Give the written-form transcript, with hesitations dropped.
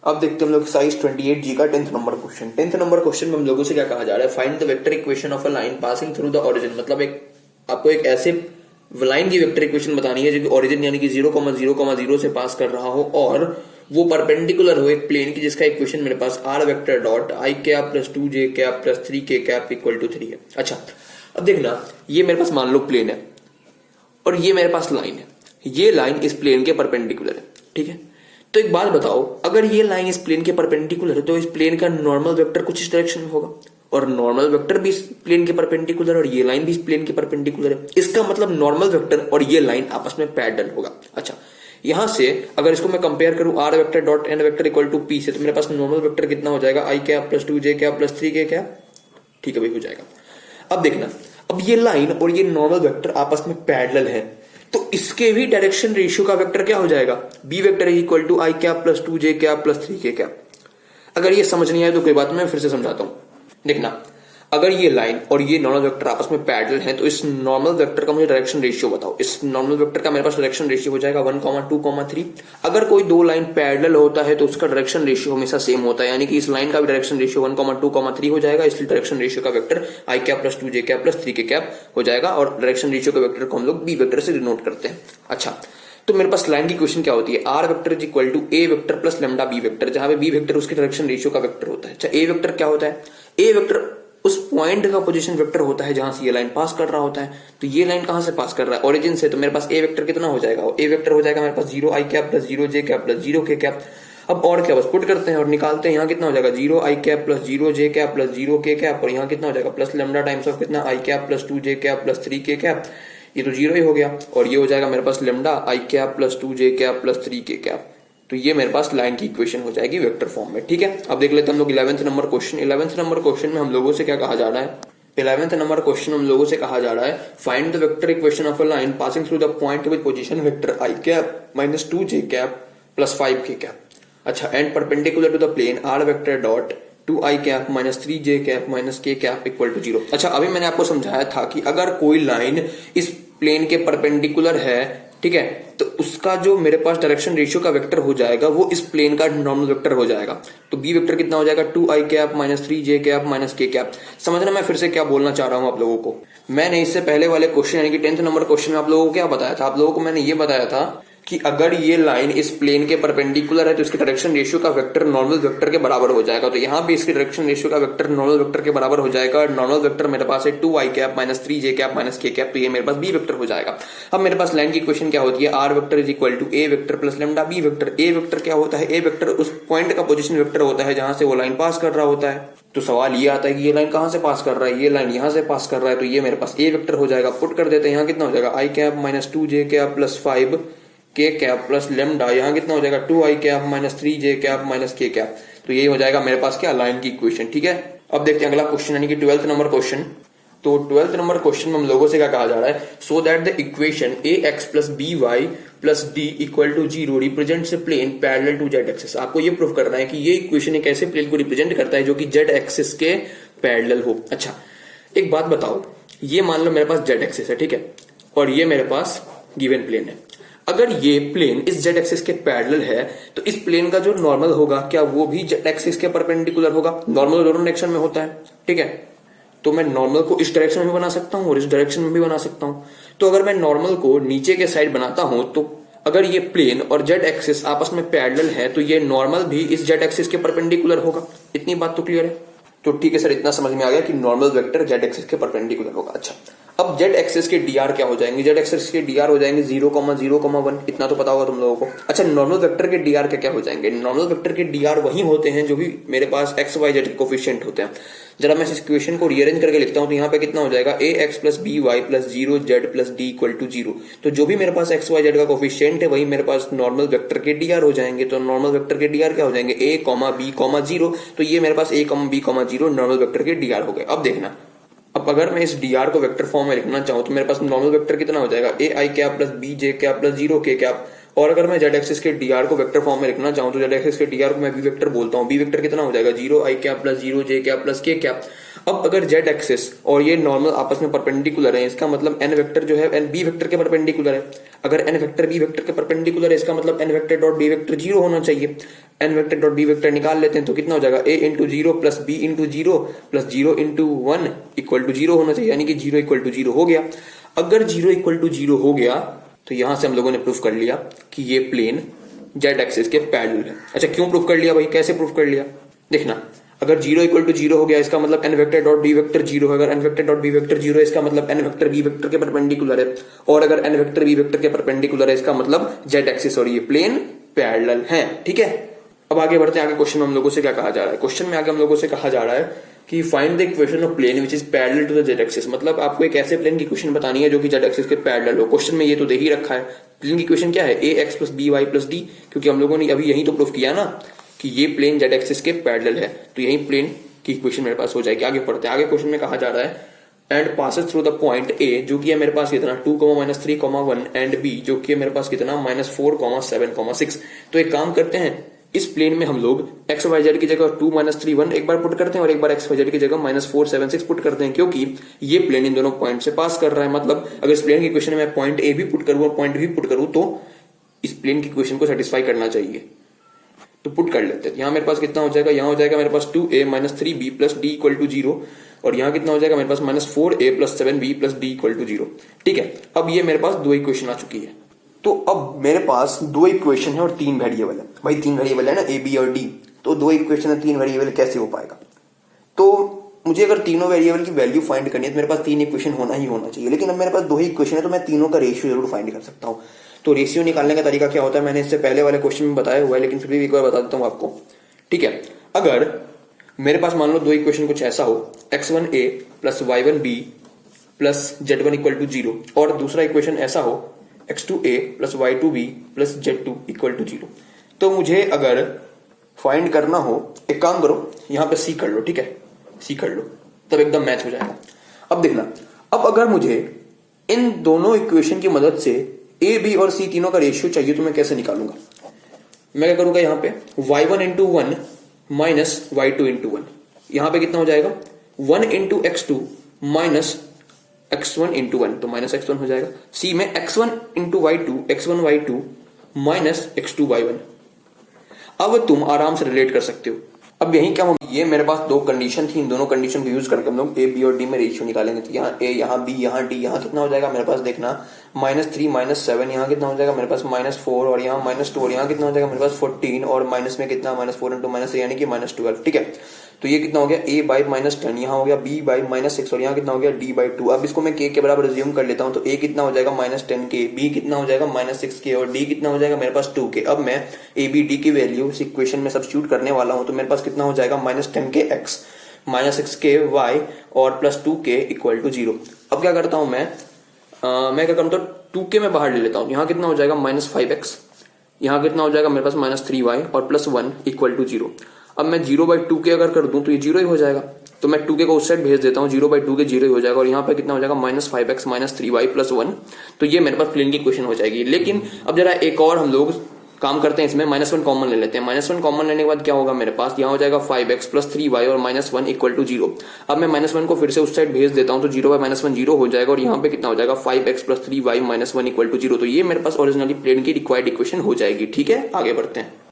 अब देखते हैं हम लोग साइज 28 जी का 10th number question. 10th number question में हम लोगों से क्या कहा जा रहा है, find the vector equation of a line passing through the origin. मतलब आपको एक ऐसे लाइन की वेक्टर इक्वेशन बतानी है जो कि ओरिजिन यानी कि 0,0,0 से पास कर रहा हो और वो परपेंडिकुलर हो एक प्लेन की, जिसका इक्वेशन मेरे पास r vector dot i cap plus 2j cap plus 3k cap equal to 3 है। अच्छा, अब देखना, ये मेरे पास मान लो प्लेन है और ये मेरे पास लाइन है। ये लाइन इस प्लेन के परपेंडिकुलर है, ठीक है। तो एक बात बताओ, अगर ये लाइन इस प्लेन के परपेंडिकुलर है तो इस प्लेन का नॉर्मल वेक्टर कुछ इस डायरेक्शन में होगा और नॉर्मल वेक्टर भी इस प्लेन के परपेंडिकुलर और ये लाइन भी इस प्लेन के परपेंडिकुलर है। इसका मतलब नॉर्मल वेक्टर और ये लाइन आपस में पैरेलल होगा। अच्छा, यहां से अगर इसको मैं कंपेयर करूं r vector dot n vector equal to p से, तो मेरे पास नॉर्मल वेक्टर कितना हो जाएगा, i cap plus 2j cap plus 3k cap, ठीक है भाई, हो जाएगा। अब देखना, अब ये लाइन और ये नॉर्मल वेक्टर आपस में पैरेलल है तो इसके भी डायरेक्शन रेशियो का वेक्टर क्या हो जाएगा, b vector is equal to i cap plus 2j cap plus 3k cap. अगर ये समझ नहीं आए तो कोई बात, मैं फिर से समझाता हूं। देखना, अगर ये लाइन और ये नॉर्मल वेक्टर आपस में पैरेलल हैं तो इस नॉर्मल वेक्टर का मुझे डायरेक्शन रेशियो बताओ। इस नॉर्मल वेक्टर का मेरे पास डायरेक्शन रेशियो हो जाएगा 1, 2, 3। अगर कोई दो लाइन पैरेलल होता है तो उसका डायरेक्शन रेशियो हमेशा सेम होता है, यानी कि इस लाइन का भी डायरेक्शन रेशियो 1, 2, 3 हो जाएगा। इसलिए डायरेक्शन रेशियो का vector i cap plus 2j cap plus 3k cap हो जाएगा और डायरेक्शन रेशियो का वेक्टर को हम लोग b वेक्टर से डिनोट करते हैं। अच्छा, तो मेरे पास लाइन की क्वेश्चन क्या होती है, r vector is equal to a vector plus lambda b vector, जहां पे b वेक्टर उसके डायरेक्शन रेशियो का वेक्टर होता है। अच्छा, a वेक्टर क्या होता है, a वेक्टर उस पॉइंट का पोजीशन वेक्टर होता है जहां से ये लाइन पास कर रहा होता है। तो ये लाइन कहां से पास कर रहा है, ओरिजिन से। तो मेरे पास a वेक्टर कितना हो जाएगा, a वेक्टर हो जाएगा मेरे पास 0 i cap plus 0j cap plus 0k cap. अब और क्या, बस पुट करते हैं और निकालते हैं। यहाँ कितना हो जाएगा 0 i cap plus 0j cap plus 0k cap, और यहाँ कितना हो जाएगा प्लस लैम्डा टाइम्स ऑफ कितना i cap plus 2j cap plus 3k cap. ये तो 0 ही हो गया और ये हो जाएगा मेरे पास lambda i cap plus 2j cap plus 3k cap. तो ये मेरे पास लाइन की इक्वेशन हो जाएगी वेक्टर फॉर्म में, ठीक है। अब देख लेते हैं हम लोग 11th number question. 11th number question में हम लोगों से क्या कहा जा रहा है, 11th नंबर क्वेश्चन हम लोगों से कहा जा रहा है, find the vector equation of a line passing through the point with position vector i cap minus 2j cap plus 5k cap. अच्छा, and perpendicular to the plane r vector dot 2i cap minus 3j cap minus k cap equal to 0। अच्छा, अभी मैंने आपको समझाया था कि अगर कोई लाइन इस प्लेन के परपेंडिकुलर है, ठीक है, तो उसका जो मेरे पास डायरेक्शन रेशियो का वेक्टर हो जाएगा वो इस प्लेन का नॉर्मल वेक्टर हो जाएगा। तो b वेक्टर कितना हो जाएगा 2i cap minus 3j cap minus k cap. समझना मैं फिर से क्या बोलना चाह रहा हूं आप लोगों को। मैंने इससे पहले वाले क्वेश्चन यानी कि 10th नंबर क्वेश्चन में आप लोगों को क्या बताया था, आप लोगों को मैंने ये बताया था कि अगर ये लाइन इस प्लेन के परपेंडिकुलर है तो इसके डायरेक्शन रेशियो का वेक्टर नॉर्मल वेक्टर के बराबर हो जाएगा। तो यहाँ भी इसके डायरेक्शन रेशियो का वेक्टर नॉर्मल वेक्टर के बराबर हो जाएगा। नॉर्मल वेक्टर मेरे पास है 2i cap minus 3j cap minus k cap, तो ये मेरे पास b वेक्टर हो जाएगा। अब मेरे पास लाइन की इक्वेशन क्या होती है, r vector is equal to a vector plus lambda b vector. a vector क्या होता है, a वेक्टर उस पॉइंट का पोजीशन वेक्टर होता है जहां से वो लाइन पास कर रहा होता है। तो सवाल ये आता है कि ये लाइन कहां से पास कर रहा है, ये लाइन यहां से पास कर रहा है, तो ये मेरे पास a वेक्टर हो जाएगा। पुट कर देते हैं, यहाँ कितना हो जाएगा i cap minus 2j cap plus 5k cap plus lambda, यहाँ कितना हो जाएगा 2i cap minus 3j cap minus k cap. तो ये हो जाएगा मेरे पास क्या, लाइन की इक्वेशन, ठीक है। अब देखते हैं अगला क्वेश्चन यानी कि 12th नंबर क्वेश्चन। तो 12th नंबर क्वेश्चन में हम लोगों से क्या कहा जा रहा है, so that the equation ax plus by plus d equal to 0 represents a plane parallel to z axis. आपको ये प्रूफ करना है कि ये इक्वेशन एक ऐसे प्लेन को रिप्रेजेंट करता है जो कि z एक्सिस के पैरेलल हो। अच्छा, एक बात बताओ, ये मान लो मेरे पास z एक्सिस है, ठीक है, और ये मेरे पास गिवन प्लेन है। अगर ये प्लेन इस z एक्सिस के पैरेलल है तो इस प्लेन का जो नॉर्मल होगा क्या वो भी z एक्सिस के परपेंडिकुलर होगा। नॉर्मल दोनों डायरेक्शन में होता है, ठीक है। तो मैं नॉर्मल को इस डायरेक्शन में भी बना सकता हूं और इस डायरेक्शन में भी बना सकता हूं। तो अगर मैं नॉर्मल को नीचे के साइड बनाता हूं तो अगर ये प्लेन और z एक्सिस आपस में पैरेलल है तो ये नॉर्मल भी इस z एक्सिस के परपेंडिकुलर होगा। इतनी बात तो क्लियर है। तो ठीक है सर, इतना समझ में आ गया कि नॉर्मल वेक्टर z एक्सिस के परपेंडिकुलर होगा। अच्छा, अब z एक्सिस के dr क्या हो जाएंगे, z एक्सिस के dr हो जाएंगे 0,0,1, इतना तो पता होगा तुम लोगों को। अच्छा, नॉर्मल वेक्टर के dr क्या क्या हो जाएंगे, नॉर्मल वेक्टर के dr वही होते हैं जो भी मेरे पास x y z कोफिशिएंट होते हैं। जरा मैं इस इक्वेशन को रीअरेंज करके लिखता हूं तो यहाँ पे कितना हो जाएगा ax plus by plus 0z plus d equal to 0। तो जो भी मेरे पास x y z का कोफिशिएंट है वही मेरे पास नॉर्मल वेक्टर के dr हो जाएंगे। तो नॉर्मल वेक्टर के dr क्या हो जाएंगे a, b, 0। तो ये मेरे पास a, b, 0 नॉर्मल वेक्टर के dr हो गए। अब देखना, अब अगर मैं इस dr को वेक्टर फॉर्म में लिखना चाहूं तो मेरे पास नॉर्मल वेक्टर कितना हो जाएगा ai cap plus bj cap plus 0k cap. और अगर मैं z एक्सिस के dr को वेक्टर फॉर्म में लिखना चाहूं तो z एक्सिस के dr को मैं b वेक्टर बोलता हूं। b वेक्टर कितना हो जाएगा 0i cap plus 0j cap plus k cap. अब अगर जेड एक्सिस और ये नॉर्मल आपस में परपेंडिकुलर है, इसका मतलब एन वेक्टर जो है एन बी वेक्टर के परपेंडिकुलर है। अगर एन वेक्टर बी वेक्टर के परपेंडिकुलर है, इसका मतलब N vector dot B vector 0 होना चाहिए। N vector dot B vector निकाल लेते हैं तो कितना हो जाएगा, a into 0 plus B into 0 plus 0 into 1 equal to 0 होना चाहिए, यानी कि 0 इक्वल टू 0 हो गया। अगर 0 इक्वल टू 0 हो गया तो यहां से हम लोगों ने प्रूफ कर लिया कि ये प्लेन जेड एक्सिस के पैरेलल है। अच्छा, क्यों प्रूफ कर लिया भाई, कैसे प्रूफ कर लिया? देखना, अगर 0 इक्वल टू 0 हो गया, इसका मतलब N vector dot B vector 0 है। अगर N vector dot B vector 0 है, इसका मतलब एन वेक्टर बी वेक्टर के परपेंडिकुलर है। और अगर एन वेक्टर बी वेक्टर के परपेंडिकुलर है, इसका मतलब जेड एक्सिस और ये प्लेन पैरेलल है। ठीक है, अब आगे बढ़ते हैं। आगे क्वेश्चन में हम लोगों से क्या कहा जा रहा है? क्वेश्चन में आगे हम लोगों से कहा जा रहा है कि find the equation of plane which is parallel to the Z axis. मतलब आपको एक ऐसे प्लेन की इक्वेशन बतानी है जो कि जेड एक्सिस के पैरेलल हो। क्वेश्चन में ये तो दे ही रखा है। प्लेन की इक्वेशन क्या है, A X plus B Y plus D, क्योंकि हम लोगों ने अभी यही तो प्रूफ किया ना कि ये प्लेन जेड एक्सिस के पैरेलल है, तो यही प्लेन की इक्वेशन मेरे पास हो जाएगी। आगे पढ़ते हैं। आगे क्वेश्चन में कहा जा रहा है and passes through the point A, जो कि है मेरे पास कितना 2, -3, 1, एंड बी जो कि है मेरे पास कितना -4, 7, 6। तो एक काम करते हैं, इस प्लेन में हम लोग एक्स वाई जेड की जगह 2, -3, 1 एक बार पुट करते हैं और एक बार एक्स वाई जेड की जगह -4, 7, 6 पुट करते हैं, क्योंकि ये प्लेन इन दोनों पॉइंट से पास कर रहा है। मतलब अगर इस प्लेन की इक्वेशन में पॉइंट ए भी पुट करूं और पॉइंट बी पुट करूं तो इस प्लेन की इक्वेशन को सेटिस्फाई करना चाहिए। तो पुट कर लेते हैं। यहां मेरे पास कितना हो जाएगा, यहां हो जाएगा मेरे पास 2a -3b plus D equal to 0, और यहां कितना हो जाएगा मेरे पास -4a plus 7b plus D equal to 0। ठीक है, अब ये मेरे पास दो इक्वेशन आ चुकी है। तो अब मेरे पास दो इक्वेशन है और 3 वेरिएबल है। भाई 3 वेरिएबल है ना, ए बी और डी, तो 2 इक्वेशन है 3 वेरिएबल कैसे हो पाएगा? तो मुझे अगर तीनों वेरिएबल की वैल्यू फाइंड करनी है तो मेरे पास 3 इक्वेशन होना ही होना चाहिए। लेकिन अब मेरे पास 2 ही इक्वेशन है तो मैं तीनों का रेशियो जरूर फाइंड कर सकता हूँ। तो रेशियो निकालने का तरीका क्या होता है मैंने इससे पहले वाले क्वेश्चन में बताया हुआ है, लेकिन फिर भी एक बार बता देता हूँ आपको। ठीक है, अगर मेरे पास मान लो दो इक्वेशन कुछ ऐसा हो, x1a plus y1b plus z1 equal to 0, और दूसरा इक्वेशन ऐसा हो x2a plus y2b plus z2 equal to 0। तो मुझे अगर फाइंड करना हो, एक काम करो, यहां पे सी कर लो। ठीक है, सी कर लो, तब एकदम मैच हो जाएगा। अब देखना, अब अगर मुझे इन दोनों इक्वेशन की मदद से ए बी और सी तीनों का रेशियो चाहिए तो मैं कैसे निकालूंगा? मैं क्या करूंगा, यहां पे y1 into 1 minus y2 into 1, यहां पे कितना हो जाएगा 1 into x2 minus x1 into 1, तो माइनस x1 हो जाएगा। सी में x1 into y2, x1 y2 minus x2 y1। अब तुम आराम से रिलेट कर सकते हो। अब यही क्या, ये मेरे पास दो कंडीशन थी, इन दोनों कंडीशन को यूज करके हम लोग ए बी और डी में रेशियो निकालेंगे। तो यहाँ ए, यहाँ बी, यहाँ डी, यहाँ कितना हो जाएगा मेरे पास, देखना -3 -7, यहाँ कितना हो जाएगा मेरे पास -4, और यहाँ -2, और यहाँ कितना हो जाएगा मेरे पास 14, और माइनस में कितना -4 इंटू -3 यानी कि -12। ठीक है, तो ये कितना हो गया a बाई -10, यहाँ हो गया b बाई -6, और यहाँ कितना हो गया d बाई 2। अब इसको मैं k के बराबर रिज्यूम कर लेता हूँ, तो a कितना हो जाएगा -10k, b कितना हो जाएगा -6k, और d कितना हो जाएगा मेरे पास 2k। अब मैं a b d की वैल्यू इस इक्वेशन में सब्स्टिट्यूट करने वाला हूँ, तो मेरे पास कितना हो जाएगा -10k x -6k y और प्लस 2k इक्वल टू 0। अब क्या करता हूँ मैं क्या करता हूँ, 2k में बाहर ले लेता हूँ, यहाँ कितना हो जाएगा -5x, यहाँ कितना हो जाएगा मेरे पास -3y और प्लस 1 इक्वल टू 0। अब मैं 0/2k अगर कर दूं तो ये 0 ही हो जाएगा, तो मैं 2k को उस साइड भेज देता हूँ, 0/2k 0 ही हो जाएगा, और यहाँ पे कितना हो जाएगा -5x -3y प्लस 1। तो ये मेरे पास प्लेन की इक्वेशन हो जाएगी। लेकिन अब जरा एक और हम लोग काम करते हैं, इसमें -1 कॉमन ले लेते हैं। -1 कॉमन लेने के बाद क्या होगा मेरे पास, यहाँ हो जाएगा 5x प्लस 3y और -1 इक्वल टू 0। अब मैं -1 को फिर से उस साइड भेज देता हूँ, तो 0/-1 0 हो जाएगा, और यहाँ पे कितना हो जाएगा 5x plus 3y -1 equal to 0। तो ये मेरे पास ओरिजिनली प्लेन की रिक्वायर्ड इक्वेशन हो जाएगी। ठीक है, आगे बढ़ते हैं।